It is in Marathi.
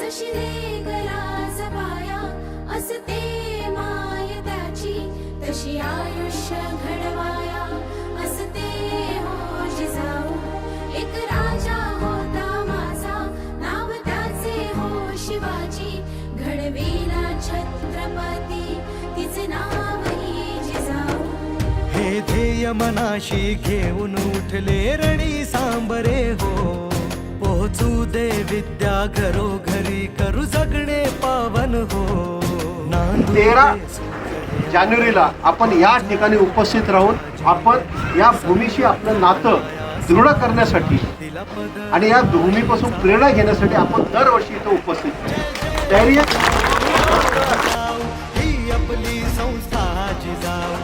जशी गलास पाया असते माय त्याची तशी आयुष्य घडवाया असते हो जिजाऊ एक राजा होता माझा नाव त्याचे हो शिवाजी घडविला छत्रपती तिचे नावही जिजाऊ हे ध्येय मनाशी घेऊन उठले रणी सांबरे हो पोहोचू दे विद्या घरोघरी करू जगणे पावन हो 13 जानेवारीला आपण या ठिकाणी उपस्थित राहून आपण या भूमीशी आपलं नातं दृढ करण्यासाठी आणि या भूमीपासून प्रेरणा घेण्यासाठी आपण दरवर्षी इथं उपस्थित तयारी ही आपली संस्था जिजाऊ